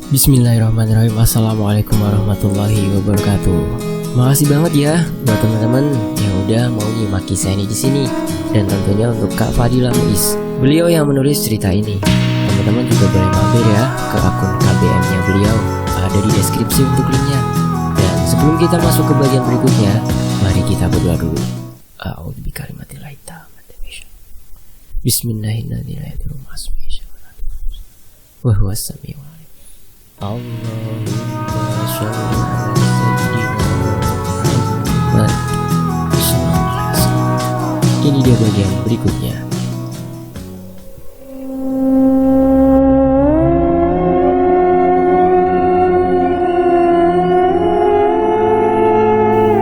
Bismillahirrahmanirrahim. Assalamualaikum warahmatullahi wabarakatuh. Makasih banget ya buat teman-teman yang udah mau nyimak kisah ini di sini, dan tentunya untuk Kak Fadila Muiz, beliau yang menulis cerita ini. Teman-teman juga boleh mampir ya ke akun KBM-nya beliau, ada di deskripsi untuk linknya. Dan sebelum kita masuk ke bagian berikutnya, mari kita berdoa dulu. A'udzubikalimatillahit tammati min syarri. Bismillahirrahmanirrahim. Wa huwas samiul alim. Allahumma sholli ala sayyidina Muhammad. Ini dia bagian berikutnya.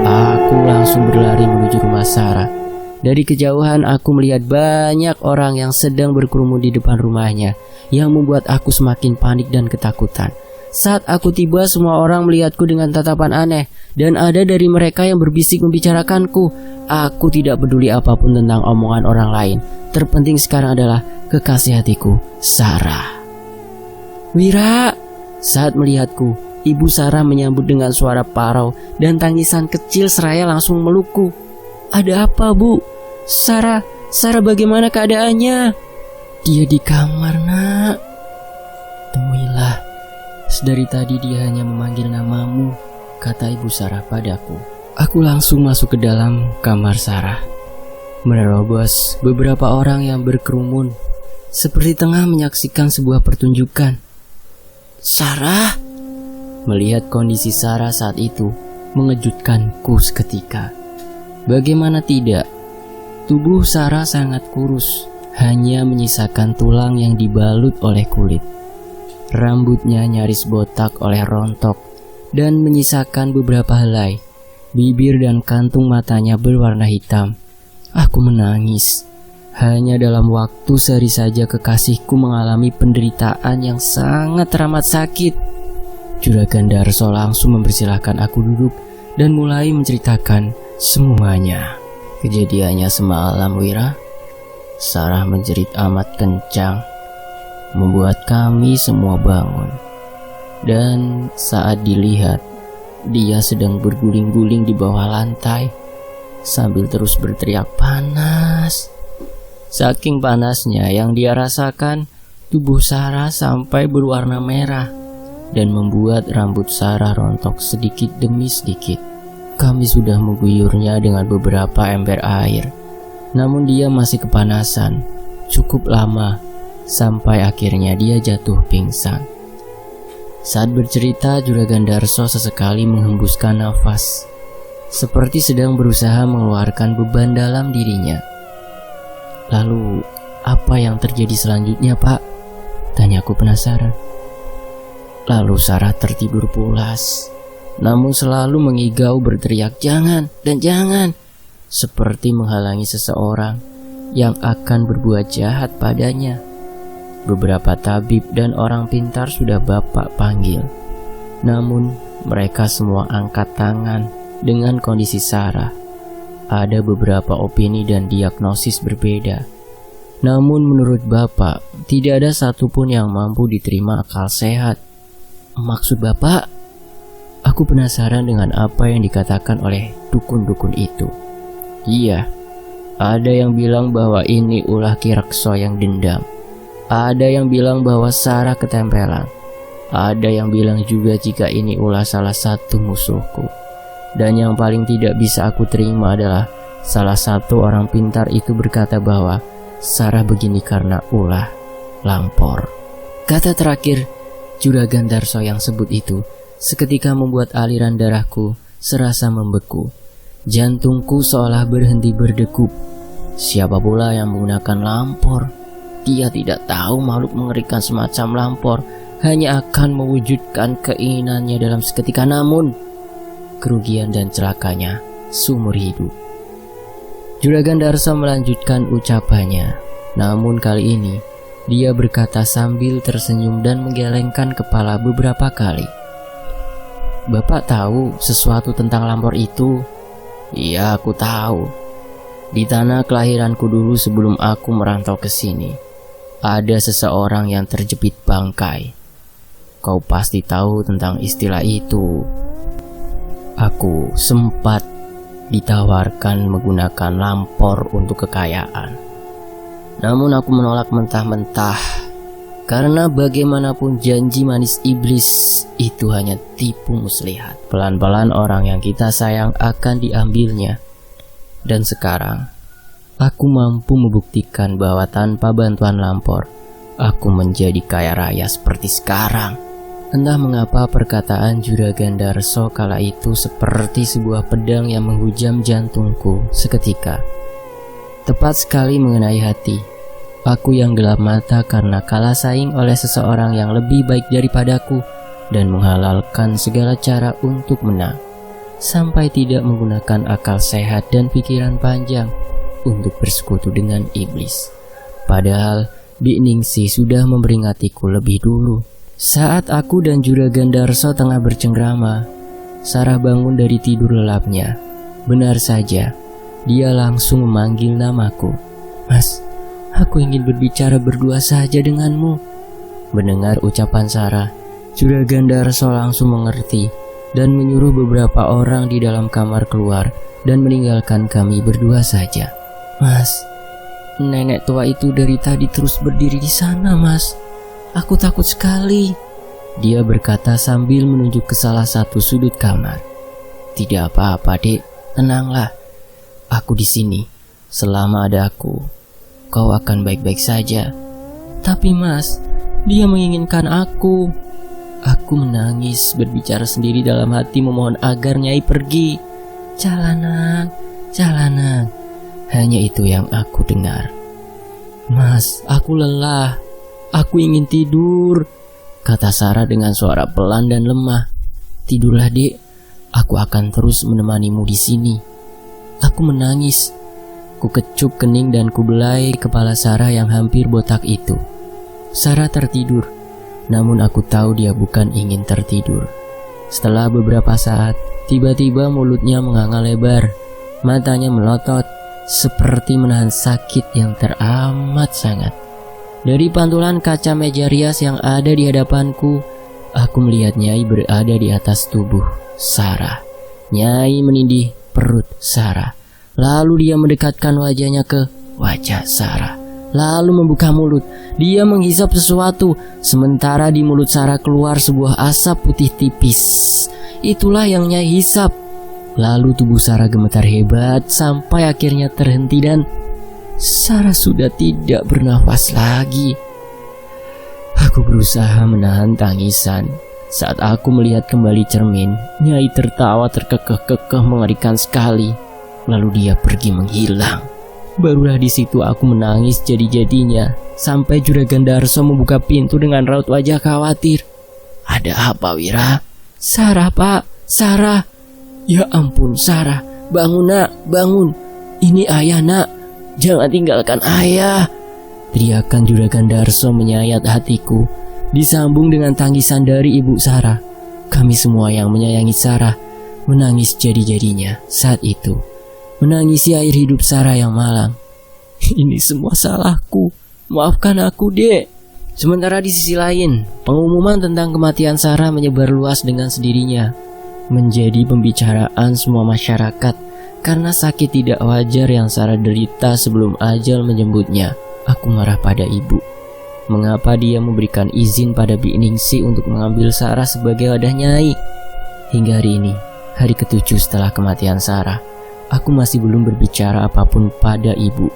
Aku langsung berlari menuju rumah Sarah. Dari kejauhan aku melihat banyak orang yang sedang berkerumun di depan rumahnya, yang membuat aku semakin panik dan ketakutan. Saat aku tiba, semua orang melihatku dengan tatapan aneh, dan ada dari mereka yang berbisik membicarakanku. Aku tidak peduli apapun tentang omongan orang lain. Terpenting sekarang adalah kekasih hatiku, Sarah. Wira! Saat melihatku, Ibu Sarah menyambut dengan suara parau dan tangisan kecil seraya langsung melukku. Ada apa, Bu? Sarah bagaimana keadaannya? Dia di kamar, Nak. Temuilah. Sedari tadi dia hanya memanggil namamu, kata Ibu Sarah padaku. Aku langsung masuk ke dalam kamar Sarah, menerobos beberapa orang yang berkerumun, seperti tengah menyaksikan sebuah pertunjukan. Sarah! Melihat kondisi Sarah saat itu mengejutkanku seketika. Bagaimana tidak? Tubuh Sarah sangat kurus, hanya menyisakan tulang yang dibalut oleh kulit. Rambutnya nyaris botak oleh rontok dan menyisakan beberapa helai. Bibir dan kantung matanya berwarna hitam. Aku menangis. Hanya dalam waktu sehari saja kekasihku mengalami penderitaan yang sangat teramat sakit. Juragan Darso langsung mempersilahkan aku duduk dan mulai menceritakan semuanya. Kejadiannya semalam, Wira. Sarah menjerit amat kencang, membuat kami semua bangun. Dan saat dilihat, dia sedang berguling-guling di bawah lantai sambil terus berteriak panas. Saking panasnya yang dia rasakan, tubuh Sarah sampai berwarna merah dan membuat rambut Sarah rontok sedikit demi sedikit. Kami sudah mengguyurnya dengan beberapa ember air, namun dia masih kepanasan cukup lama, sampai akhirnya dia jatuh pingsan. Saat bercerita, Juragan Darso sesekali menghembuskan nafas, seperti sedang berusaha mengeluarkan beban dalam dirinya. Lalu, apa yang terjadi selanjutnya, Pak? Tanyaku penasaran. Lalu Sarah tertidur pulas, namun selalu mengigau berteriak jangan dan jangan, seperti menghalangi seseorang yang akan berbuat jahat padanya. Beberapa tabib dan orang pintar sudah Bapak panggil, namun mereka semua angkat tangan dengan kondisi Sarah. Ada beberapa opini dan diagnosis berbeda, namun menurut Bapak tidak ada satupun yang mampu diterima akal sehat. Maksud Bapak? Aku penasaran dengan apa yang dikatakan oleh dukun-dukun itu. Iya, ada yang bilang bahwa ini ulah Ki Rakso yang dendam. Ada yang bilang bahwa Sarah ketempelan. Ada yang bilang juga jika ini ulah salah satu musuhku. Dan yang paling tidak bisa aku terima adalah salah satu orang pintar itu berkata bahwa Sarah begini karena ulah Lampor. Kata terakhir Juragan Darso yang sebut itu seketika membuat aliran darahku serasa membeku. Jantungku seolah berhenti berdegup. Siapa pula yang menggunakan Lampor? Dia tidak tahu makhluk mengerikan semacam Lampor hanya akan mewujudkan keinginannya dalam seketika, namun kerugian dan celakanya seumur hidup. Juragan Darso melanjutkan ucapannya, namun kali ini dia berkata sambil tersenyum dan menggelengkan kepala beberapa kali. Bapak tahu sesuatu tentang Lampor itu? Iya, aku tahu. Di tanah kelahiranku dulu sebelum aku merantau ke sini, ada seseorang yang terjepit bangkai. kau pasti tahu tentang istilah itu. Aku sempat ditawarkan menggunakan lampor untuk kekayaan. Namun aku menolak mentah-mentah, karena bagaimanapun janji manis iblis itu hanya tipu muslihat. Pelan-pelan orang yang kita sayang akan diambilnya. Dan sekarang, aku mampu membuktikan bahwa tanpa bantuan lampor, aku menjadi kaya raya seperti sekarang. Entah mengapa perkataan Juragan Darso kala itu seperti sebuah pedang yang menghujam jantungku seketika. Tepat sekali mengenai hati. Aku yang gelap mata karena kalah saing oleh seseorang yang lebih baik daripadaku dan menghalalkan segala cara untuk menang, sampai tidak menggunakan akal sehat dan pikiran panjang untuk bersekutu dengan iblis. Padahal Bik Ningsih sudah memperingatiku lebih dulu. Saat aku dan Juragan Darso tengah bercengkrama, Sarah bangun dari tidur lelapnya. Benar saja, dia langsung memanggil namaku. "Mas, aku ingin berbicara berdua saja denganmu." Mendengar ucapan Sarah, Juragan Darso langsung mengerti dan menyuruh beberapa orang di dalam kamar keluar dan meninggalkan kami berdua saja. "Mas, nenek tua itu dari tadi terus berdiri di sana, Mas. Aku takut sekali," dia berkata sambil menunjuk ke salah satu sudut kamar. "Tidak apa-apa, Dek. Tenanglah. Aku di sini. Selama ada aku, kau akan baik-baik saja." "Tapi Mas, dia menginginkan aku." Aku menangis, berbicara sendiri dalam hati memohon agar Nyai pergi. "Jalanan, jalanan." Hanya itu yang aku dengar. "Mas, aku lelah. Aku ingin tidur," kata Sarah dengan suara pelan dan lemah. "Tidurlah, Dek. Aku akan terus menemanimu di sini." Aku menangis. Ku kecup kening dan kubelai kepala Sarah yang hampir botak itu. Sarah tertidur, namun aku tahu dia bukan ingin tertidur. Setelah beberapa saat, tiba-tiba mulutnya menganga lebar, matanya melotot, seperti menahan sakit yang teramat sangat. Dari pantulan kaca meja rias yang ada di hadapanku, aku melihat Nyai berada di atas tubuh Sarah. Nyai menindih perut Sarah. Lalu dia mendekatkan wajahnya ke wajah Sarah. Lalu membuka mulut. Dia menghisap sesuatu, sementara di mulut Sarah keluar sebuah asap putih tipis. Itulah yang Nyai hisap. Lalu tubuh Sarah gemetar hebat sampai akhirnya terhenti dan Sarah sudah tidak bernafas lagi. Aku berusaha menahan tangisan. Saat aku melihat kembali cermin, Nyai tertawa terkekeh-kekeh mengerikan sekali. Lalu dia pergi menghilang. Barulah di situ aku menangis jadi-jadinya, sampai Juragan Darso membuka pintu dengan raut wajah khawatir. "Ada apa, Wira?" "Sarah, Pak, Sarah." "Ya ampun, Sarah, bangun nak, bangun. Ini ayah, nak. Jangan tinggalkan ayah." Teriakan Juragan Darso menyayat hatiku, disambung dengan tangisan dari ibu Sarah. Kami semua yang menyayangi Sarah menangis jadi-jadinya saat itu, menangisi air hidup Sarah yang malang. "Ini semua salahku. Maafkan aku, Dek." Sementara di sisi lain, pengumuman tentang kematian Sarah menyebar luas dengan sendirinya, menjadi pembicaraan semua masyarakat. Karena sakit tidak wajar yang Sarah derita sebelum ajal menjemputnya, aku marah pada ibu. Mengapa dia memberikan izin pada Bik Ningsih untuk mengambil Sarah sebagai wadah Nyai? Hingga hari ini, hari ke-7 setelah kematian Sarah, aku masih belum berbicara apapun pada ibu.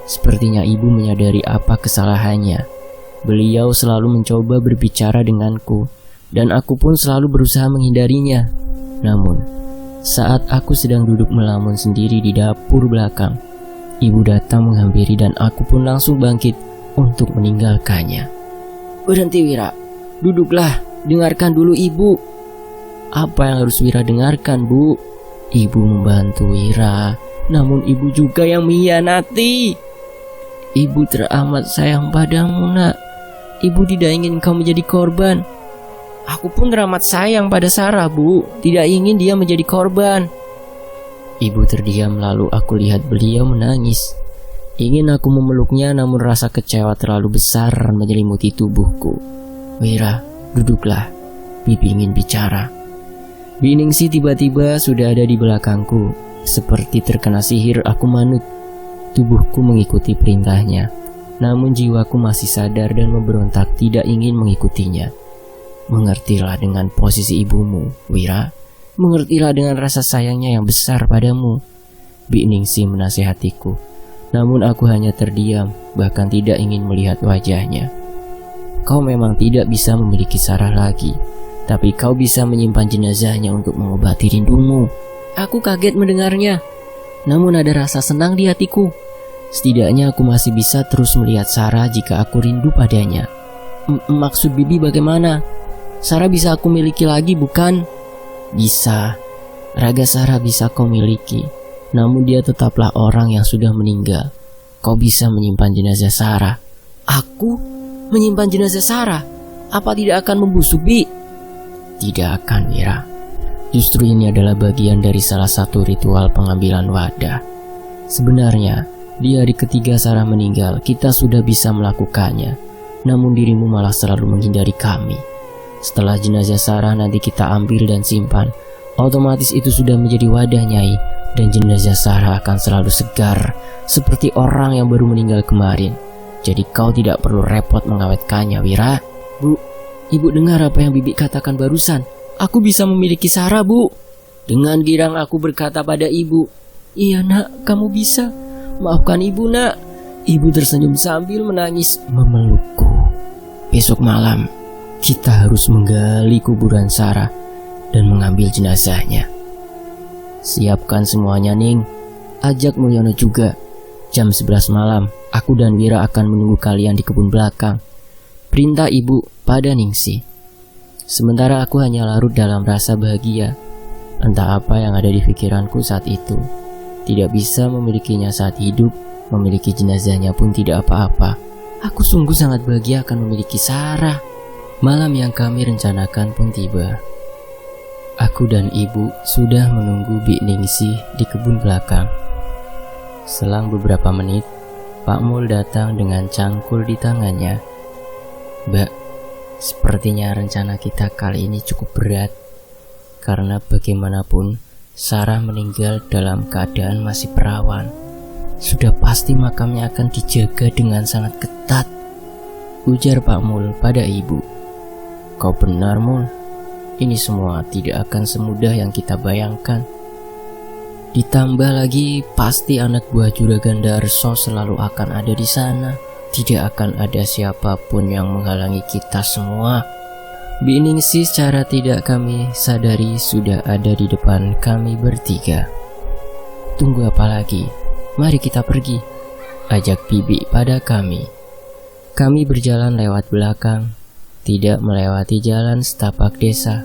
Sepertinya ibu menyadari apa kesalahannya. Beliau selalu mencoba berbicara denganku, dan aku pun selalu berusaha menghindarinya. Namun, saat aku sedang duduk melamun sendiri di dapur belakang, ibu datang menghampiri dan aku pun langsung bangkit untuk meninggalkannya. "Berhenti, Wira. Duduklah, dengarkan dulu ibu." "Apa yang harus Wira dengarkan, Bu?" Ibu membantu Wira, namun ibu juga yang mengkhianati. "Ibu teramat sayang padamu, nak. Ibu tidak ingin kau menjadi korban." "Aku pun teramat sayang pada Sarah, Bu. Tidak ingin dia menjadi korban." Ibu terdiam, lalu aku lihat beliau menangis. Ingin aku memeluknya, namun rasa kecewa terlalu besar menyelimuti tubuhku. "Wira, Duduklah, Bibi ingin bicara. Biningsih tiba-tiba sudah ada di belakangku. Seperti terkena sihir aku manut. Tubuhku mengikuti perintahnya. Namun jiwaku masih sadar dan memberontak tidak ingin mengikutinya. Mengertilah dengan posisi ibumu, Wira. Mengertilah dengan rasa sayangnya yang besar padamu. Biningsih menasihatiku. Namun aku hanya terdiam, bahkan tidak ingin melihat wajahnya. Kau memang tidak bisa memiliki Sarah lagi, tapi kau bisa menyimpan jenazahnya untuk mengobati rindumu. Aku kaget mendengarnya. Namun ada rasa senang di hatiku. Setidaknya aku masih bisa terus melihat Sarah jika aku rindu padanya. Maksud Bibi bagaimana? Sarah bisa aku miliki lagi, bukan? Bisa. Raga Sarah bisa kau miliki. Namun dia tetaplah orang yang sudah meninggal. Kau bisa menyimpan jenazah Sarah. Aku? Menyimpan jenazah Sarah? Apa tidak akan membusuk, Bi? Tidak akan, Wira. Justru ini adalah bagian dari salah satu ritual pengambilan wadah. Sebenarnya, di hari ketiga Sarah meninggal, kita sudah bisa melakukannya. Namun dirimu malah selalu menghindari kami. Setelah jenazah Sarah nanti kita ambil dan simpan, otomatis itu sudah menjadi wadah, Nyai. Dan jenazah Sarah akan selalu segar, seperti orang yang baru meninggal kemarin. Jadi kau tidak perlu repot mengawetkannya, Wira. Bu, Ibu dengar apa yang Bibi katakan barusan? Aku bisa memiliki Sarah, Bu. Dengan girang aku berkata pada ibu, iya nak, kamu bisa. Maafkan ibu nak. Ibu tersenyum sambil menangis memelukku. Besok malam kita harus menggali kuburan Sarah dan mengambil jenazahnya. Siapkan semuanya, Ning. Ajak Mulyono juga. Jam 11 malam, aku dan Wira akan menunggu kalian di kebun belakang. Perintah ibu pada Ningsih. Sementara aku hanya larut dalam rasa bahagia. Entah apa yang ada di pikiranku saat itu. Tidak bisa memilikinya saat hidup, memiliki jenazahnya pun tidak apa-apa. Aku sungguh sangat bahagia akan memiliki Sarah. Malam yang kami rencanakan pun tiba. Aku dan ibu sudah menunggu Bik Ningsih di kebun belakang. Selang beberapa menit, Pak Mul datang dengan cangkul di tangannya. Mbak, sepertinya rencana kita kali ini cukup berat. Karena bagaimanapun, Sarah meninggal dalam keadaan masih perawan. Sudah pasti makamnya akan dijaga dengan sangat ketat, ujar Pak Mul pada ibu. Kau benar, Mul. Ini semua tidak akan semudah yang kita bayangkan. Ditambah lagi, pasti anak buah Juragan Darso selalu akan ada di sana. Tidak akan ada siapapun yang menghalangi kita semua. Bik Ningsih secara tidak kami sadari sudah ada di depan kami bertiga. Tunggu apa lagi? Mari kita pergi, ajak Bibi pada kami. Kami berjalan lewat belakang, tidak melewati jalan setapak desa.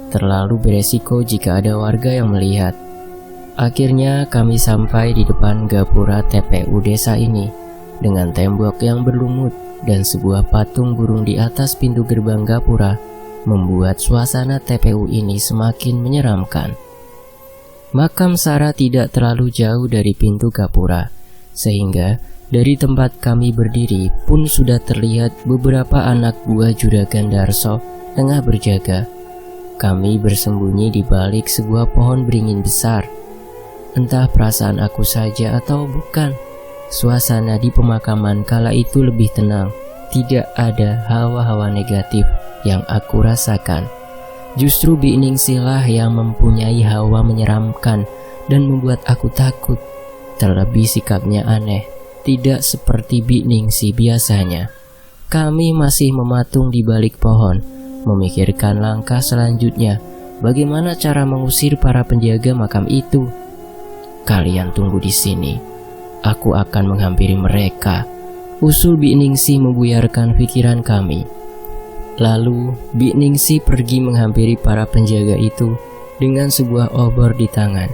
Terlalu beresiko jika ada warga yang melihat. Akhirnya kami sampai di depan gapura TPU desa ini, dengan tembok yang berlumut dan sebuah patung burung di atas pintu gerbang gapura, membuat suasana TPU ini semakin menyeramkan. Makam Sarah tidak terlalu jauh dari pintu gapura, sehingga dari tempat kami berdiri pun sudah terlihat beberapa anak buah Juragan Darso tengah berjaga. Kami bersembunyi di balik sebuah pohon beringin besar. Entah perasaan aku saja atau bukan, suasana di pemakaman kala itu lebih tenang. Tidak ada hawa-hawa negatif yang aku rasakan. Justru Bik Ningsih lah yang mempunyai hawa menyeramkan dan membuat aku takut. Terlebih sikapnya aneh, tidak seperti Bik Ningsih biasanya. Kami masih mematung di balik pohon, memikirkan langkah selanjutnya. Bagaimana cara mengusir para penjaga makam itu? Kalian tunggu di sini. Aku akan menghampiri mereka, usul Bik Ningsih membuyarkan pikiran kami. Lalu Bik Ningsih pergi menghampiri para penjaga itu dengan sebuah obor di tangan.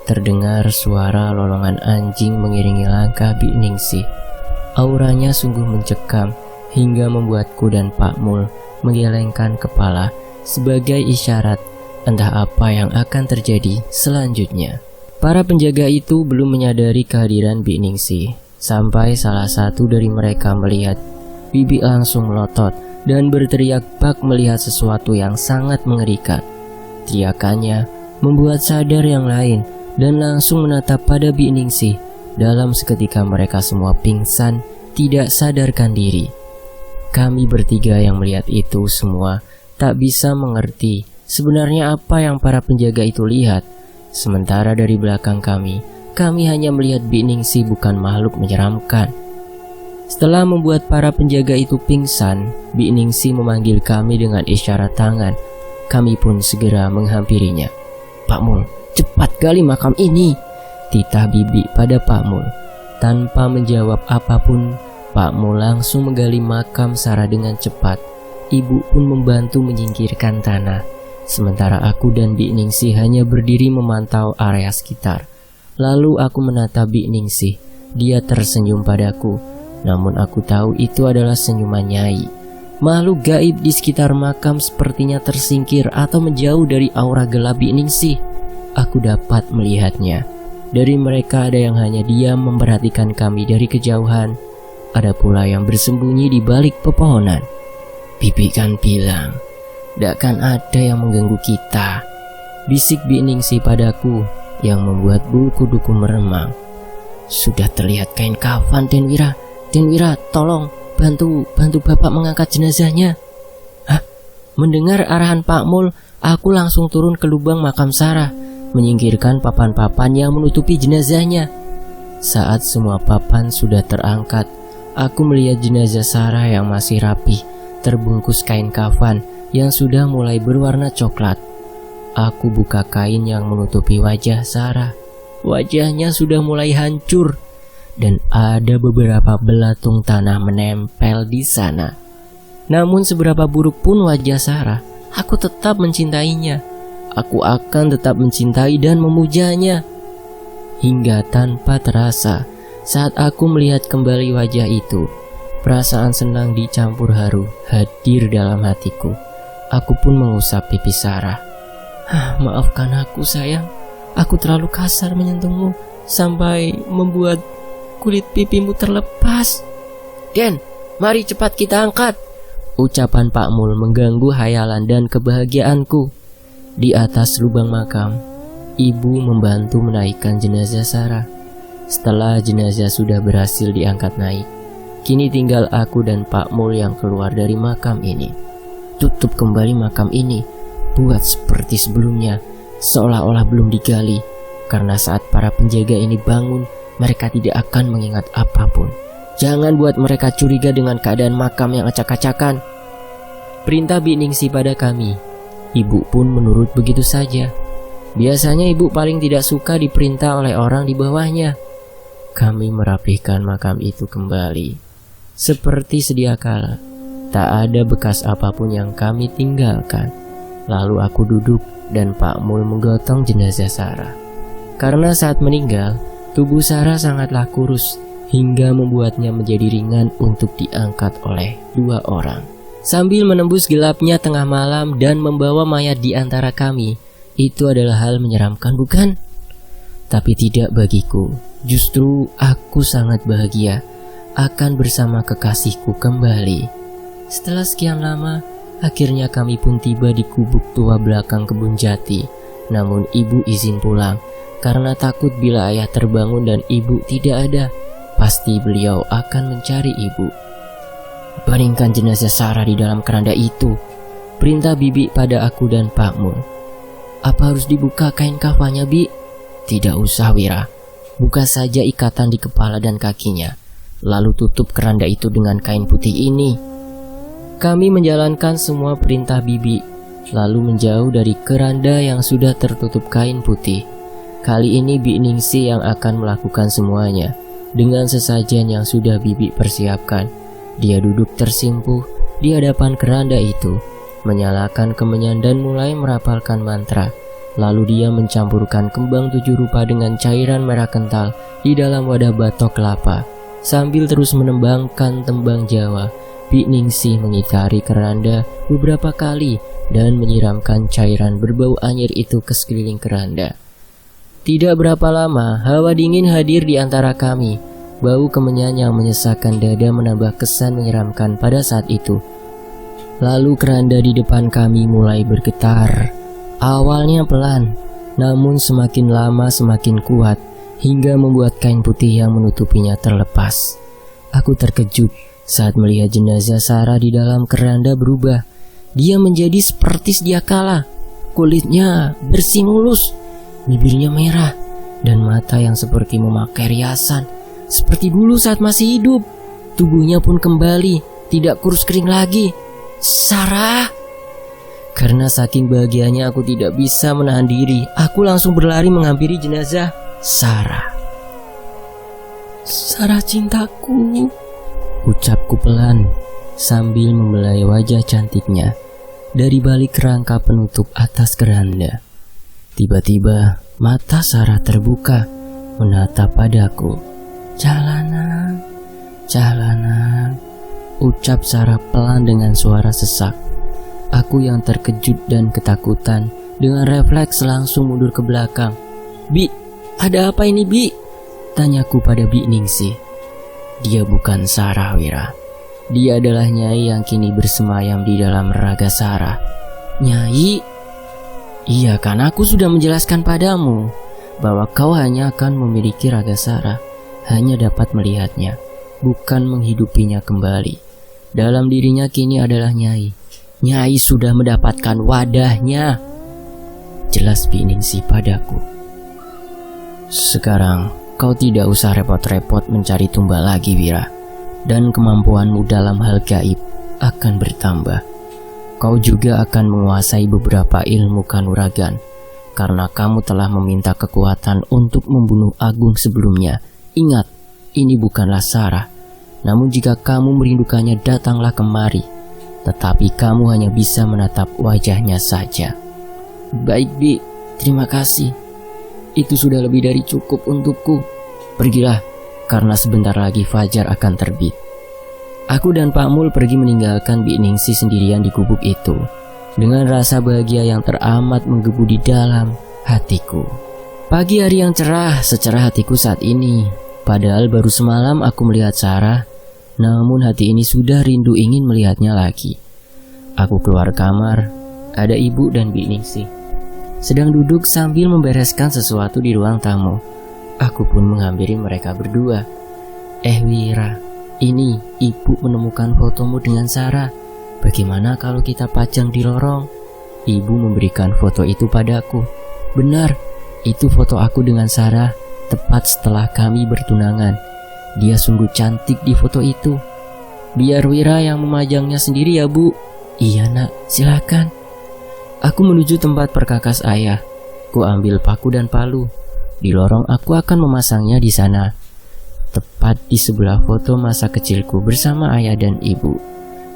Terdengar suara lolongan anjing mengiringi langkah Bik Ningsih. Auranya sungguh mencekam hingga membuatku dan Pak Mul menggelengkan kepala sebagai isyarat entah apa yang akan terjadi selanjutnya. Para penjaga itu belum menyadari kehadiran Bik Ningsih sampai salah satu dari mereka melihat Bibi langsung melotot dan berteriak bak melihat sesuatu yang sangat mengerikan. Teriakannya membuat sadar yang lain dan langsung menatap pada Bi Ningsih. Dalam seketika mereka semua pingsan, tidak sadarkan diri. Kami bertiga yang melihat itu semua tak bisa mengerti sebenarnya apa yang para penjaga itu lihat. Sementara dari belakang kami hanya melihat Bi Ningsih bukan makhluk menyeramkan. Setelah membuat para penjaga itu pingsan, Bi Ningsih memanggil kami dengan isyarat tangan. Kami pun segera menghampirinya. "Pak Mul, cepat gali makam ini," titah Bibi pada Pak Mul. Tanpa menjawab apapun, Pak Mul langsung menggali makam Sarah dengan cepat. Ibu pun membantu menyingkirkan tanah. Sementara aku dan Bi Ningsih hanya berdiri memantau area sekitar. Lalu aku menatap Bi Ningsih. Dia tersenyum padaku. Namun aku tahu itu adalah senyuman Nyai. Makhluk gaib di sekitar makam sepertinya tersingkir atau menjauh dari aura gelap Bi Ningsih. Aku dapat melihatnya. Dari mereka ada yang hanya diam memperhatikan kami dari kejauhan. Ada pula yang bersembunyi di balik pepohonan. "Bibi kan bilang, tidak akan ada yang mengganggu kita," bisik Bi Ningsih padaku yang membuat bulu kuduku meremang. "Sudah terlihat kain kafan, Den Wira. Den Wira, tolong bantu Bapak mengangkat jenazahnya." Hah? Mendengar arahan Pak Mul, aku langsung turun ke lubang makam Sarah, menyingkirkan papan-papan yang menutupi jenazahnya. Saat semua papan sudah terangkat, aku melihat jenazah Sarah yang masih rapih, terbungkus kain kafan yang sudah mulai berwarna coklat. Aku buka kain yang menutupi wajah Sarah. Wajahnya sudah mulai hancur dan ada beberapa belatung tanah menempel di sana. Namun seberapa buruk pun wajah Sarah, aku tetap mencintainya. Aku akan tetap mencintai dan memujanya. Hingga tanpa terasa, saat aku melihat kembali wajah itu, perasaan senang dicampur haru hadir dalam hatiku. Aku pun mengusap pipi Sarah. "Maafkan aku sayang, aku terlalu kasar menyentuhmu sampai membuat kulit pipimu terlepas." "Den, mari cepat kita angkat," ucapan Pak Mul mengganggu hayalan dan kebahagiaanku. Di atas lubang makam, ibu membantu menaikkan jenazah Sarah. Setelah jenazah sudah berhasil diangkat naik, kini tinggal aku dan Pak Mul yang keluar dari makam ini. Tutup kembali makam ini, buat seperti sebelumnya, seolah-olah belum digali. Karena saat para penjaga ini bangun, mereka tidak akan mengingat apapun. Jangan buat mereka curiga dengan keadaan makam yang acak-acakan, perintah Bi Ningsih pada kami. Ibu pun menurut begitu saja. Biasanya ibu paling tidak suka diperintah oleh orang di bawahnya. Kami merapihkan makam itu kembali seperti sedia kala. Tak ada bekas apapun yang kami tinggalkan. Lalu aku duduk dan Pak Mul menggotong jenazah Sarah. Karena saat meninggal, tubuh Sarah sangatlah kurus hingga membuatnya menjadi ringan untuk diangkat oleh 2 orang. Sambil menembus gelapnya tengah malam dan membawa mayat di antara kami, itu adalah hal menyeramkan, bukan? Tapi tidak bagiku. Justru aku sangat bahagia akan bersama kekasihku kembali. Setelah sekian lama, akhirnya kami pun tiba di gubuk tua belakang kebun jati. Namun ibu izin pulang karena takut bila ayah terbangun dan ibu tidak ada, pasti beliau akan mencari ibu. "Baringkan jenazah Sarah di dalam keranda itu," perintah Bibi pada aku dan Pak Mul. "Apa harus dibuka kain kafannya, Bi?" "Tidak usah, Wira. Buka saja ikatan di kepala dan kakinya, lalu tutup keranda itu dengan kain putih ini." Kami menjalankan semua perintah Bibi, lalu menjauh dari keranda yang sudah tertutup kain putih. Kali ini Bi Ningsih yang akan melakukan semuanya dengan sesajen yang sudah Bibi persiapkan. Dia duduk tersimpuh di hadapan keranda itu, menyalakan kemenyan dan mulai merapalkan mantra. Lalu dia mencampurkan kembang 7 rupa dengan cairan merah kental di dalam wadah batok kelapa. Sambil terus menembangkan tembang Jawa, Bi Ningsih mengitari keranda beberapa kali dan menyiramkan cairan berbau anyir itu ke sekeliling keranda. Tidak berapa lama, hawa dingin hadir di antara kami. Bau kemenyan yang menyesakkan dada menambah kesan menyeramkan pada saat itu. Lalu keranda di depan kami mulai bergetar. Awalnya pelan, namun semakin lama semakin kuat, hingga membuat kain putih yang menutupinya terlepas. Aku terkejut saat melihat jenazah Sarah di dalam keranda berubah. Dia menjadi seperti sedia kala. Kulitnya bersih mulus, bibirnya merah, dan mata yang seperti memakai riasan, seperti dulu saat masih hidup. Tubuhnya pun kembali, tidak kurus kering lagi. Sarah! Karena saking bahagianya aku tidak bisa menahan diri. Aku langsung berlari menghampiri jenazah Sarah. "Sarah cintaku," ucapku pelan sambil membelai wajah cantiknya dari balik rangka penutup atas keranda. Tiba-tiba mata Sarah terbuka menatap padaku. "Jalanan, jalanan," ucap Sarah pelan dengan suara sesak. Aku yang terkejut dan ketakutan dengan refleks langsung mundur ke belakang. "Bi, ada apa ini, Bi?" tanyaku pada Bi Ningsih. Dia bukan Sarah, Wira. Dia adalah Nyai yang kini bersemayam di dalam raga Sarah. "Nyai?" "Iya kan, aku sudah menjelaskan padamu bahwa kau hanya akan memiliki raga Sarah, hanya dapat melihatnya, bukan menghidupinya kembali. Dalam dirinya kini adalah Nyai. Nyai sudah mendapatkan wadahnya," jelas Bi Ningsih padaku. "Sekarang kau tidak usah repot-repot mencari tumbal lagi, Wira, dan kemampuanmu dalam hal gaib akan bertambah. Kau juga akan menguasai beberapa ilmu kanuragan, karena kamu telah meminta kekuatan untuk membunuh Agung sebelumnya. Ingat, ini bukanlah Sarah. Namun jika kamu merindukannya, datanglah kemari. Tetapi kamu hanya bisa menatap wajahnya saja." "Baik, Bi, terima kasih. Itu sudah lebih dari cukup untukku. Pergilah, karena sebentar lagi fajar akan terbit." Aku dan Pak Mul pergi meninggalkan Bi Ningsih sendirian di gubuk itu, dengan rasa bahagia yang teramat menggebu di dalam hatiku. Pagi hari yang cerah secerah hatiku saat ini. Padahal baru semalam aku melihat Sarah, namun hati ini sudah rindu ingin melihatnya lagi. Aku keluar kamar, ada ibu dan Bi Ningsih sedang duduk sambil membereskan sesuatu di ruang tamu. Aku pun menghampiri mereka berdua. Wira, ini ibu menemukan fotomu dengan Sarah. Bagaimana kalau kita pajang di lorong?" Ibu memberikan foto itu padaku. Benar, itu foto aku dengan Sarah tepat setelah kami bertunangan. Dia sungguh cantik di foto itu. "Biar Wira yang memajangnya sendiri ya, Bu." "Iya, Nak, silakan." Aku menuju tempat perkakas ayah. Ku ambil paku dan palu. Di lorong aku akan memasangnya di sana, tepat di sebelah foto masa kecilku bersama ayah dan ibu.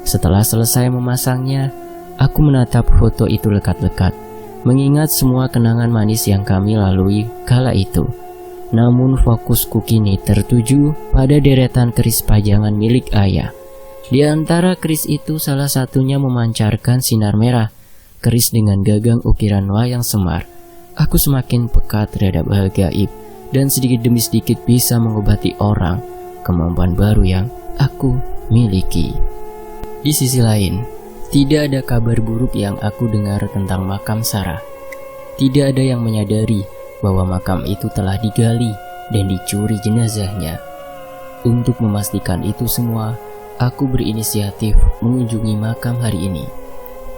Setelah selesai memasangnya, aku menatap foto itu lekat-lekat, mengingat semua kenangan manis yang kami lalui kala itu. Namun fokusku kini tertuju pada deretan keris pajangan milik ayah. Di antara keris itu salah satunya memancarkan sinar merah, keris dengan gagang ukiran wayang semar. Aku semakin peka terhadap hal gaib dan sedikit demi sedikit bisa mengobati orang, kemampuan baru yang aku miliki. Di sisi lain, tidak ada kabar buruk yang aku dengar tentang makam Sarah. Tidak ada yang menyadari bahwa makam itu telah digali dan dicuri jenazahnya. Untuk memastikan itu semua, aku berinisiatif mengunjungi makam hari ini.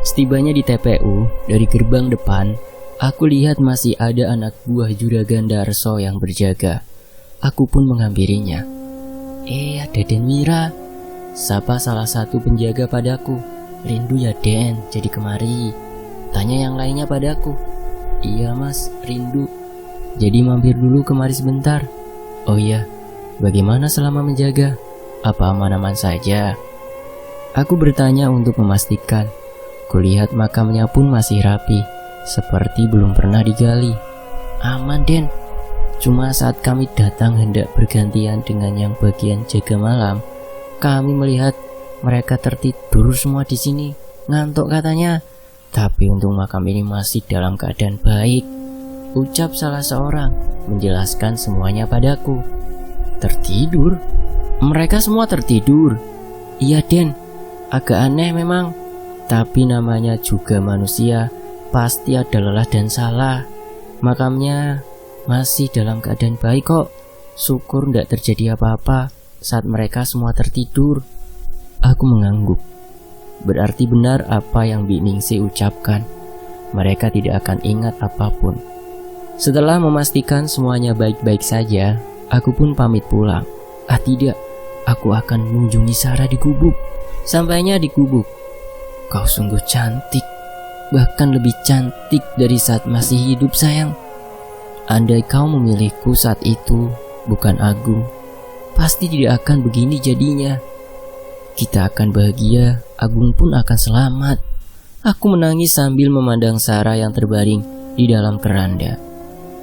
Setibanya di TPU, dari gerbang depan, aku lihat masih ada anak buah Juragan Darso yang berjaga. Aku pun menghampirinya. Ada Den Wira," sapa salah satu penjaga padaku. "Rindu ya Den, jadi kemari." Tanya yang lainnya padaku. "Iya Mas, rindu. Jadi mampir dulu kemari sebentar." "Oh iya, bagaimana selama menjaga? Apa aman-aman saja?" Aku bertanya untuk memastikan. Kulihat makamnya pun masih rapi, seperti belum pernah digali. "Aman Den, cuma saat kami datang hendak bergantian dengan yang bagian jaga malam, kami melihat mereka tertidur semua di sini, ngantuk katanya. Tapi untung makam ini masih dalam keadaan baik," ucap salah seorang menjelaskan semuanya padaku. Tertidur? Mereka semua tertidur? Iya Den, agak aneh memang. Tapi namanya juga manusia, pasti ada lelah dan salah. Makamnya masih dalam keadaan baik kok. Syukur tidak terjadi apa-apa saat mereka semua tertidur. Aku mengangguk. Berarti benar apa yang Bi Ningsih ucapkan. Mereka tidak akan ingat apapun. Setelah memastikan semuanya baik-baik saja, aku pun pamit pulang. Ah tidak, aku akan mengunjungi Sarah di gubuk. Sampainya di gubuk, kau sungguh cantik, bahkan lebih cantik dari saat masih hidup sayang. Andai kau memilihku saat itu, bukan Agung, pasti tidak akan begini jadinya. Kita akan bahagia, Agung pun akan selamat. Aku menangis sambil memandang Sarah yang terbaring di dalam keranda.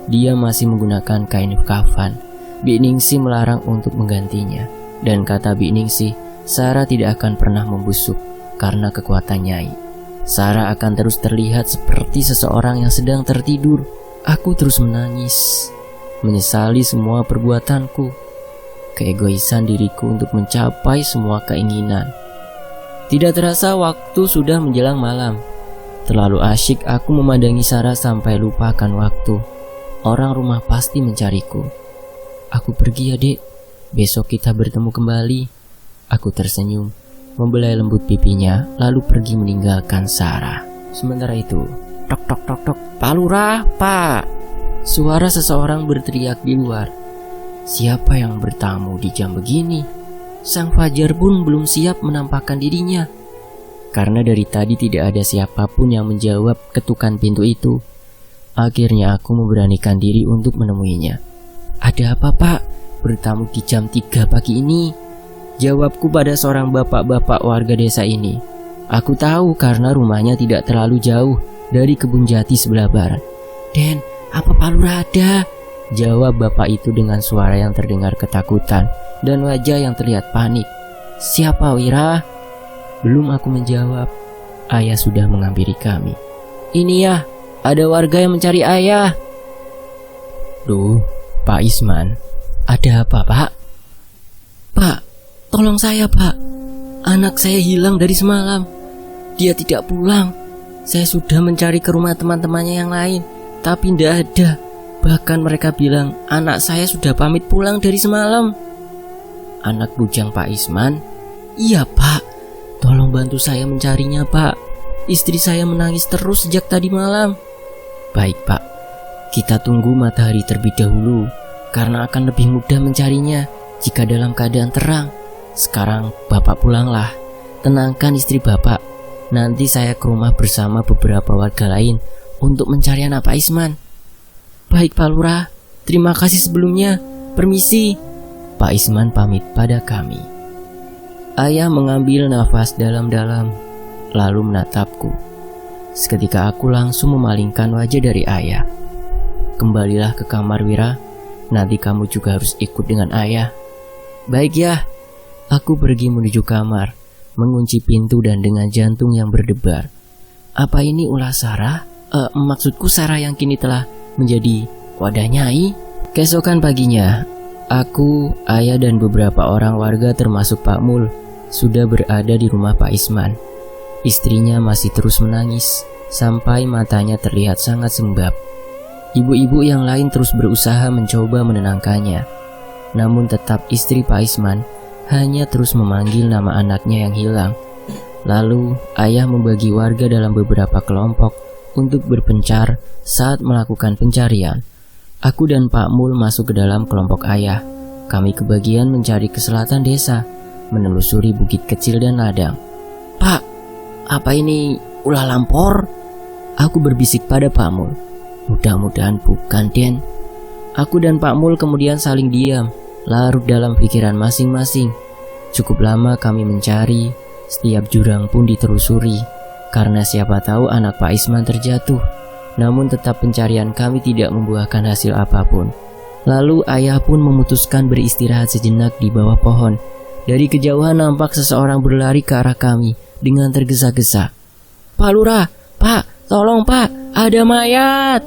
Dia masih menggunakan kain kafan. Bi Ningsih melarang untuk menggantinya. Dan kata Bi Ningsih, Sarah tidak akan pernah membusuk karena kekuatan Nyai. Sarah akan terus terlihat seperti seseorang yang sedang tertidur. Aku terus menangis, menyesali semua perbuatanku, keegoisan diriku untuk mencapai semua keinginan. Tidak terasa waktu sudah menjelang malam. Terlalu asyik aku memandangi Sarah sampai lupakan waktu. Orang rumah pasti mencariku. Aku pergi ya dek, besok kita bertemu kembali. Aku tersenyum, membelai lembut pipinya, lalu pergi meninggalkan Sarah. Sementara itu, tok tok tok tok, Pak Lurah, Pak. Suara seseorang berteriak di luar. Siapa yang bertamu di jam begini? Sang Fajar pun belum siap menampakkan dirinya. Karena dari tadi tidak ada siapapun yang menjawab ketukan pintu itu. Akhirnya aku memberanikan diri untuk menemuinya. Ada apa Pak? Bertamu di jam 3 pagi ini? Jawabku pada seorang bapak-bapak warga desa ini. Aku tahu karena rumahnya tidak terlalu jauh dari kebun jati sebelah barat. Den, apa Pak Lurah ada? Jawab bapak itu dengan suara yang terdengar ketakutan dan wajah yang terlihat panik. Siapa Wira? Belum aku menjawab, ayah sudah menghampiri kami. Ini ya, ada warga yang mencari ayah. Duh, Pak Isman, ada apa Pak? Pak, tolong saya Pak. Anak saya hilang dari semalam. Dia tidak pulang. Saya sudah mencari ke rumah teman-temannya yang lain, tapi tidak ada. Bahkan mereka bilang anak saya sudah pamit pulang dari semalam. Anak bujang Pak Isman? Iya Pak, tolong bantu saya mencarinya Pak. Istri saya menangis terus sejak tadi malam. Baik Pak, kita tunggu matahari terlebih dahulu, karena akan lebih mudah mencarinya jika dalam keadaan terang. Sekarang Bapak pulanglah, tenangkan istri Bapak. Nanti saya ke rumah bersama beberapa warga lain untuk mencari anak Pak Isman. Baik Pak Lurah, terima kasih sebelumnya. Permisi. Pak Isman pamit pada kami. Ayah mengambil nafas dalam-dalam, lalu menatapku. Seketika aku langsung memalingkan wajah dari ayah. Kembalilah ke kamar Wira, nanti kamu juga harus ikut dengan ayah. Baik ya. Aku pergi menuju kamar, mengunci pintu dan dengan jantung yang berdebar. Apa ini ulah Sarah? Maksudku Sarah yang kini telah menjadi wadah Nyai. Keesokan paginya, aku, ayah dan beberapa orang warga termasuk Pak Mul sudah berada di rumah Pak Isman. Istrinya masih terus menangis sampai matanya terlihat sangat sembab. Ibu-ibu yang lain terus berusaha mencoba menenangkannya. Namun tetap istri Pak Isman hanya terus memanggil nama anaknya yang hilang. Lalu ayah membagi warga dalam beberapa kelompok untuk berpencar saat melakukan pencarian. Aku dan Pak Mul masuk ke dalam kelompok ayah. Kami kebagian mencari ke selatan desa, menelusuri bukit kecil dan ladang. Pak, apa ini ulah lampor? Aku berbisik pada Pak Mul. Mudah-mudahan bukan Den. Aku dan Pak Mul kemudian saling diam, larut dalam pikiran masing-masing. Cukup lama kami mencari, setiap jurang pun ditelusuri, karena siapa tahu anak Pak Isman terjatuh. Namun tetap pencarian kami tidak membuahkan hasil apapun. Lalu ayah pun memutuskan beristirahat sejenak di bawah pohon. Dari kejauhan nampak seseorang berlari ke arah kami dengan tergesa-gesa. Pak Lurah, Pak, tolong Pak, ada mayat!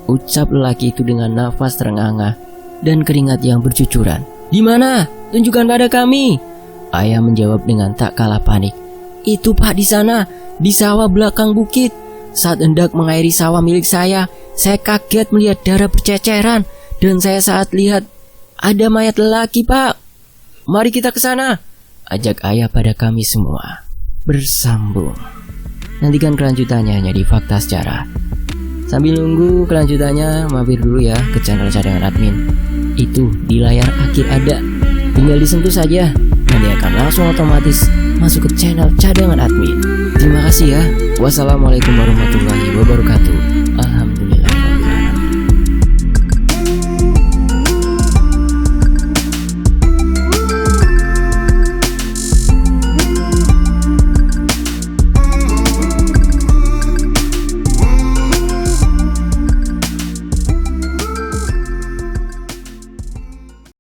Ucap lelaki itu dengan nafas terengah-engah dan keringat yang bercucuran. Di mana? Tunjukkan pada kami. Ayah menjawab dengan tak kalah panik. Itu Pak, di sana, di sawah belakang bukit. Saat hendak mengairi sawah milik saya kaget melihat darah berceceran. Dan saya saat lihat ada mayat lelaki, Pak. Mari kita ke sana, ajak ayah pada kami semua. Bersambung. Nantikan kelanjutannya hanya di Fakta Sejarah. Sambil nunggu kelanjutannya, mampir dulu ya ke channel Cadangan Admin. Itu di layar akhir ada. Tinggal disentuh saja, nanti akan langsung otomatis masuk ke channel Cadangan Admin. Terima kasih ya. Wassalamualaikum warahmatullahi wabarakatuh.